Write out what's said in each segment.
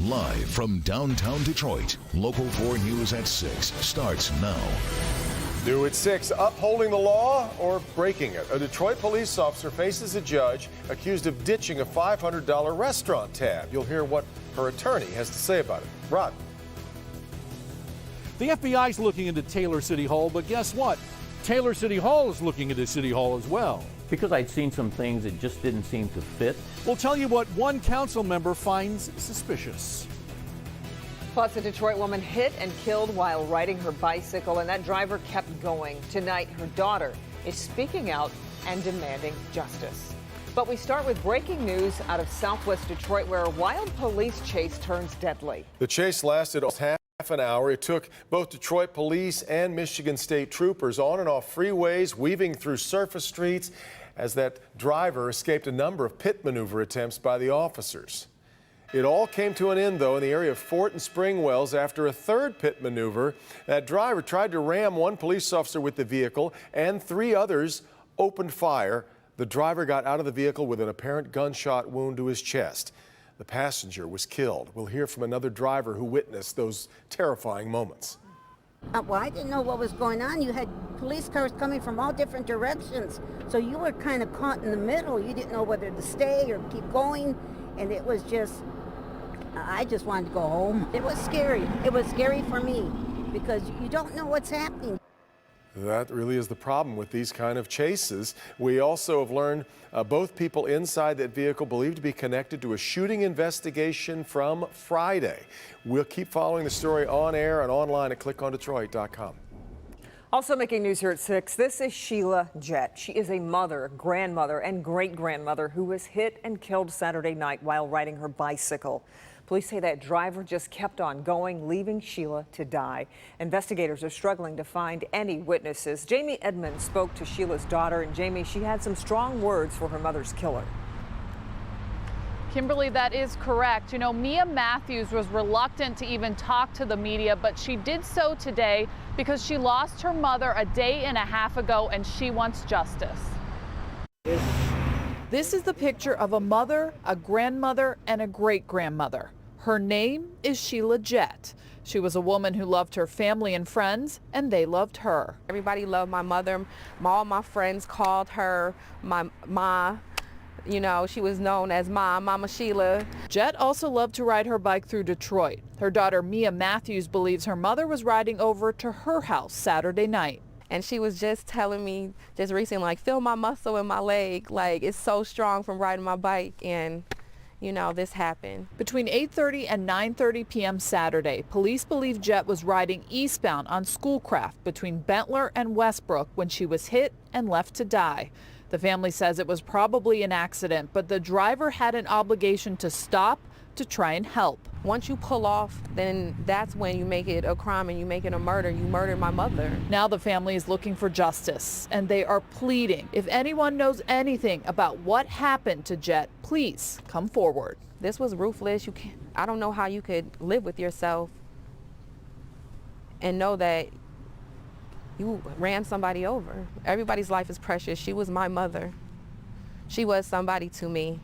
Live from downtown Detroit, Local 4 News at 6 starts now. New at 6, upholding the law or breaking it. A Detroit police officer faces a judge accused of ditching a $500 restaurant tab. You'll hear what her attorney has to say about it. Rod. The FBI's looking into Taylor City Hall, but guess what? Taylor City Hall is looking into City Hall as well. Because I'd seen some things that just didn't seem to fit. We'll tell you what one council member finds suspicious. Plus, a Detroit woman hit and killed while riding her bicycle, and that driver kept going. Tonight, her daughter is speaking out and demanding justice. But we start with breaking news out of southwest Detroit, where a wild police chase turns deadly. The chase lasted half an hour. It took both Detroit police and Michigan State troopers on and off freeways, weaving through surface streets, as that driver escaped a number of pit maneuver attempts by the officers. It all came to an end, though, in the area of Fort and Springwells after a third pit maneuver. That driver tried to ram one police officer with the vehicle, and 3 others opened fire. The driver got out of the vehicle with an apparent gunshot wound to his chest. The passenger was killed. We'll hear from another driver who witnessed those terrifying moments. Well, I didn't know what was going on. You had police cars coming from all different directions. So you were kind of caught in the middle. You didn't know whether to stay or keep going. And it was just, I just wanted to go home. It was scary. It was scary for me because you don't know what's happening. That really is the problem with these kind of chases. We also have learned both people inside that vehicle believed to be connected to a shooting investigation from Friday. We'll keep following the story on air and online at clickondetroit.com. Also making news here at 6, this is Sheila Jett. She is a mother, grandmother, and great-grandmother who was hit and killed Saturday night while riding her bicycle. Police say that driver just kept on going, leaving Sheila to die. Investigators are struggling to find any witnesses. Jamie Edmonds spoke to Sheila's daughter, and Jamie, she had some strong words for her mother's killer. Kimberly, that is correct. You know, Mia Matthews was reluctant to even talk to the media, but she did so today because she lost her mother a day and a half ago, and she wants justice. This is the picture of a mother, a grandmother, and a great-grandmother. Her name is Sheila Jett. She was a woman who loved her family and friends, and they loved her. Everybody loved my mother. All my friends called her my Ma. You know, she was known as Mama Sheila. Jett also loved to ride her bike through Detroit. Her daughter Mia Matthews believes her mother was riding over to her house Saturday night. And she was just telling me just recently, like, feel my muscle in my leg. Like, it's so strong from riding my bike. And, you know, this happened. Between 8:30 and 9:30 p.m. Saturday, police believe Jett was riding eastbound on Schoolcraft between Bentler and Westbrook when she was hit and left to die. The family says it was probably an accident, but the driver had an obligation to stop to try and help. Once you pull off, then that's when you make it a crime and you make it a murder. You murdered my mother. Now the family is looking for justice, and they are pleading. If anyone knows anything about what happened to Jett, please come forward. This was ruthless. I don't know how you could live with yourself and know that you ran somebody over. Everybody's life is precious. She was my mother. She was somebody to me.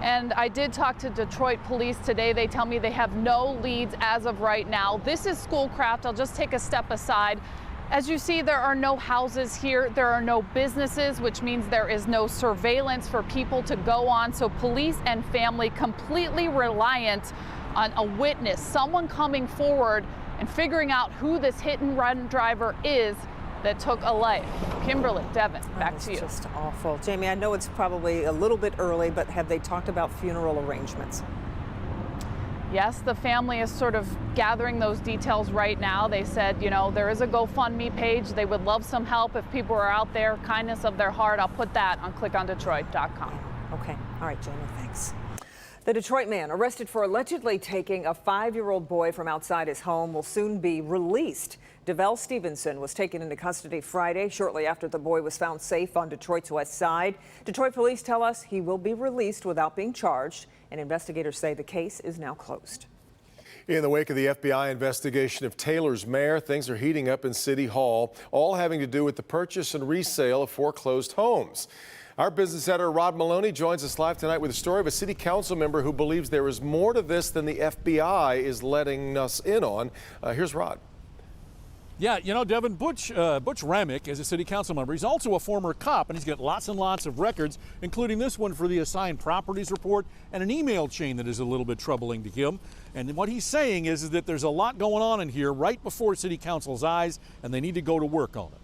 And I did talk to Detroit police today. They tell me they have no leads as of right now. This is Schoolcraft. I'll just take a step aside. As you see, there are no houses here. There are no businesses, which means there is no surveillance for people to go on. So police and family completely reliant on a witness, someone coming forward and figuring out who this hit and run driver is that took a life. Kimberly, Devin, back to you. It's just awful. Jamie, I know it's probably a little bit early, but have they talked about funeral arrangements? Yes, the family is sort of gathering those details right now. They said, you know, there is a GoFundMe page. They would love some help if people are out there. Kindness of their heart. I'll put that on clickondetroit.com. Okay. All right, Jamie, thanks. The Detroit man arrested for allegedly taking a 5-year-old boy from outside his home will soon be released. DeVell Stevenson was taken into custody Friday, shortly after the boy was found safe on Detroit's west side. Detroit police tell us he will be released without being charged, and investigators say the case is now closed. In the wake of the FBI investigation of Taylor's mayor, things are heating up in City Hall, all having to do with the purchase and resale of foreclosed homes. Our business editor Rod Maloney joins us live tonight with a story of a city council member who believes there is more to this than the FBI is letting us in on. Here's Rod. Yeah, you know, Devin, Butch Remick is a city council member. He's also a former cop, and he's got lots and lots of records, including this one for the assigned properties report and an email chain that is a little bit troubling to him. And what he's saying is that there's a lot going on in here right before city council's eyes, and they need to go to work on it.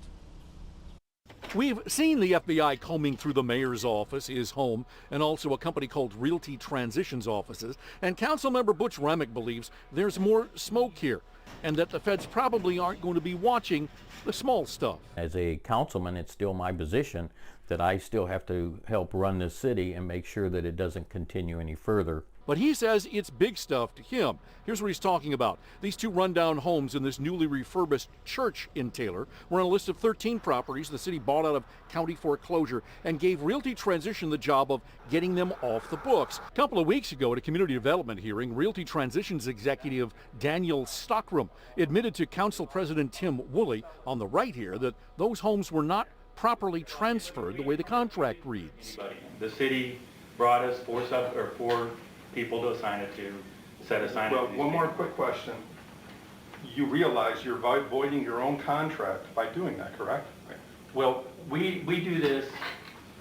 We've seen the FBI combing through the mayor's office, his home, and also a company called Realty Transitions offices. And Councilmember Butch Remick believes there's more smoke here, and that the feds probably aren't going to be watching the small stuff. As a councilman, it's still my position that I still have to help run this city and make sure that it doesn't continue any further. But he says it's big stuff to him. Here's what he's talking about. These two rundown homes in this newly refurbished church in Taylor were on a list of 13 properties the city bought out of county foreclosure and gave Realty Transition the job of getting them off the books. A couple of weeks ago at a community development hearing, Realty Transition's executive Daniel Stockrum admitted to Council President Tim Woolley on the right here that those homes were not properly transferred the way the contract reads. The city brought us four people to assign it to, set assign it to. Well, one more quick question. You realize you're voiding your own contract by doing that, correct? Well, we do this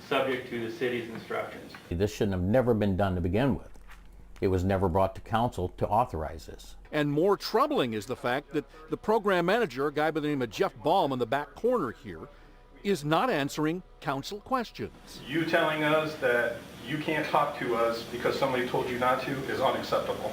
subject to the city's instructions. This shouldn't have never been done to begin with. It was never brought to council to authorize this. And more troubling is the fact that the program manager, a guy by the name of Jeff Baum in the back corner here, is not answering council questions. You telling us that you can't talk to us because somebody told you not to is unacceptable.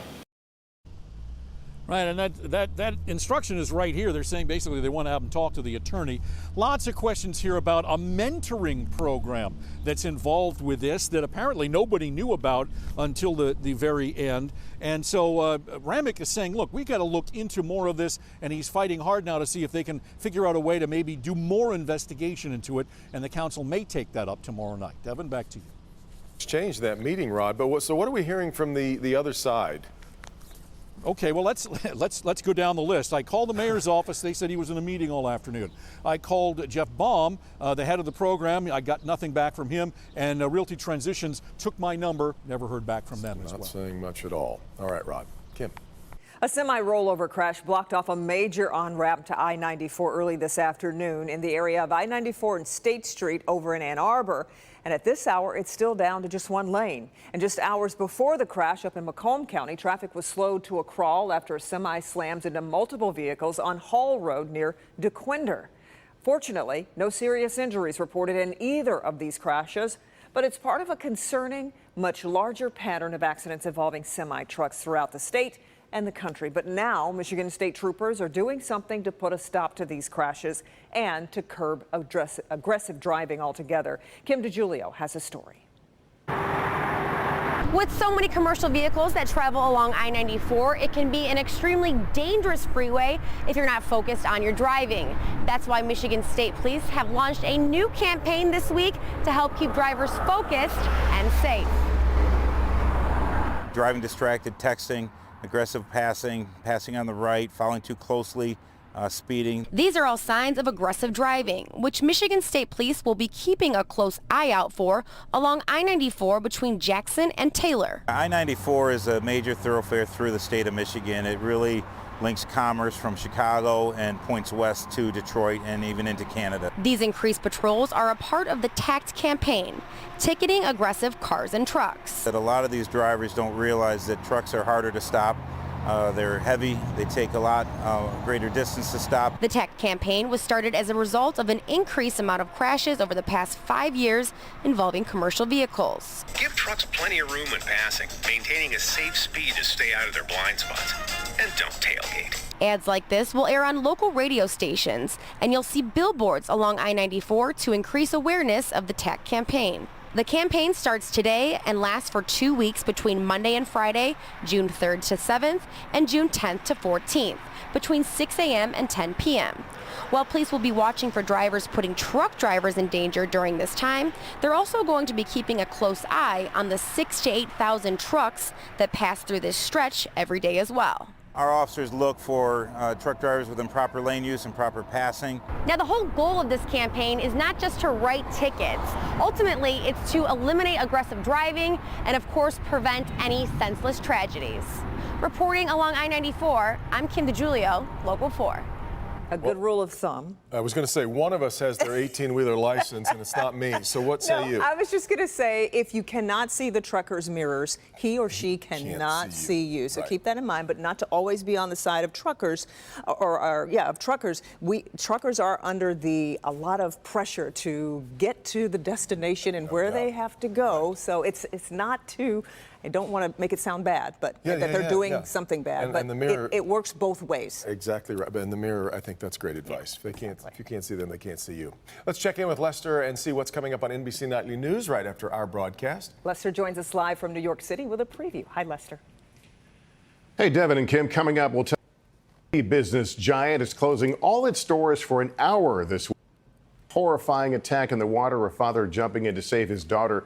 Right, and that instruction is right here. They're saying basically they want to have them talk to the attorney. Lots of questions here about a mentoring program that's involved with this that apparently nobody knew about until the very end. And so Remick is saying, look, we got to look into more of this, and he's fighting hard now to see if they can figure out a way to maybe do more investigation into it, and the council may take that up tomorrow night. Devin, back to you. Change that meeting, Rod. But so what are we hearing from the other side? Okay, well, let's go down the list. I called the mayor's office. They said he was in a meeting all afternoon. I called Jeff Baum, the head of the program. I got nothing back from him. And Realty Transitions took my number. Never heard back from them as well. Not saying much at all. All right, Rod. Kim. A semi-rollover crash blocked off a major on-ramp to I-94 early this afternoon in the area of I-94 and State Street over in Ann Arbor. And at this hour, it's still down to just one lane. And just hours before the crash up in Macomb County, traffic was slowed to a crawl after a semi slams into multiple vehicles on Hall Road near DeQuinder. Fortunately, no serious injuries reported in either of these crashes, but it's part of a concerning, much larger pattern of accidents involving semi-trucks throughout the state and the country. But now Michigan State troopers are doing something to put a stop to these crashes and to curb aggressive driving altogether. Kim DiGiulio has a story. With so many commercial vehicles that travel along I-94, it can be an extremely dangerous freeway if you're not focused on your driving. That's why Michigan State Police have launched a new campaign this week to help keep drivers focused and safe. Driving distracted, texting, aggressive passing on the right, following too closely, speeding. These are all signs of aggressive driving, which Michigan State Police will be keeping a close eye out for along I-94 between Jackson and Taylor. I-94 is a major thoroughfare through the state of Michigan. It really links commerce from Chicago and points west to Detroit and even into Canada. These increased patrols are a part of the TACT campaign, ticketing aggressive cars and trucks. That a lot of these drivers don't realize that trucks are harder to stop. They're heavy, they take a lot greater distance to stop. The TACT campaign was started as a result of an increased amount of crashes over the past 5 years involving commercial vehicles. Give trucks plenty of room when passing, maintaining a safe speed to stay out of their blind spots. And don't tailgate. Ads like this will air on local radio stations, and you'll see billboards along I-94 to increase awareness of the TACT campaign. The campaign starts today and lasts for 2 weeks between Monday and Friday, June 3rd to 7th, and June 10th to 14th, between 6 a.m. and 10 p.m. While police will be watching for drivers putting truck drivers in danger during this time, they're also going to be keeping a close eye on the 6,000 to 8,000 trucks that pass through this stretch every day as well. Our officers look for truck drivers with improper lane use and proper passing. Now, the whole goal of this campaign is not just to write tickets. Ultimately, it's to eliminate aggressive driving and, of course, prevent any senseless tragedies. Reporting along I-94, I'm Kim DeGiulio, Local 4. A good rule of thumb. I was going to say, one of us has their 18-wheeler license, and it's not me. So what say you? I was just going to say, if you cannot see the trucker's mirrors, he or she cannot see you. So keep that in mind, but not to always be on the side of truckers, of truckers. Truckers are under a lot of pressure to get to the destination and where they have to go. So it's not too. I don't want to make it sound bad, but that they're doing something bad. But the mirror, it works both ways. Exactly right. But in the mirror, I think that's great advice. If you can't see them, they can't see you. Let's check in with Lester and see what's coming up on NBC Nightly News right after our broadcast. Lester joins us live from New York City with a preview. Hi, Lester. Hey, Devin and Kim. Coming up, we'll tell you the business giant is closing all its stores for an hour this week. Horrifying attack in the water. A father jumping in to save his daughter.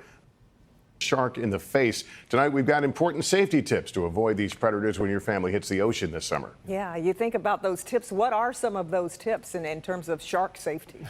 Shark in the face. Tonight, we've got important safety tips to avoid these predators when your family hits the ocean this summer. Yeah, you think about those tips. What are some of those tips in terms of shark safety?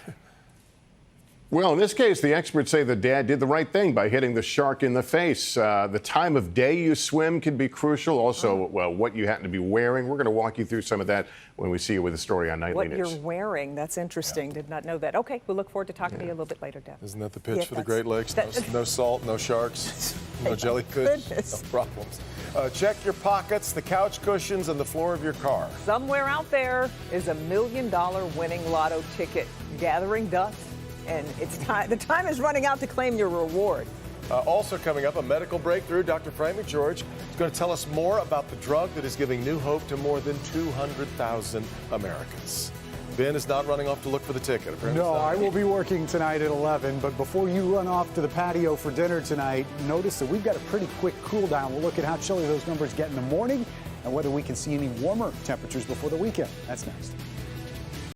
Well, in this case, the experts say the dad did the right thing by hitting the shark in the face. The time of day you swim can be crucial. Also, well, what you happen to be wearing. We're going to walk you through some of that when we see you with a story on Nightly News. What you're wearing, that's interesting. Did not know that. Okay, we'll look forward to talking to you a little bit later, Deb. Isn't that the pitch for the Great Lakes? No salt, no sharks, no jellyfish, no problems. Check your pockets, the couch cushions, and the floor of your car. Somewhere out there is $1 million winning lotto ticket gathering dust. And it's time. The time is running out to claim your reward. Also coming up, a medical breakthrough. Dr. Frank McGeorge is going to tell us more about the drug that is giving new hope to more than 200,000 Americans. Ben is not running off to look for the ticket. Apparently no, I will be working tonight at 11. But before you run off to the patio for dinner tonight, notice that we've got a pretty quick cool down. We'll look at how chilly those numbers get in the morning and whether we can see any warmer temperatures before the weekend. That's next.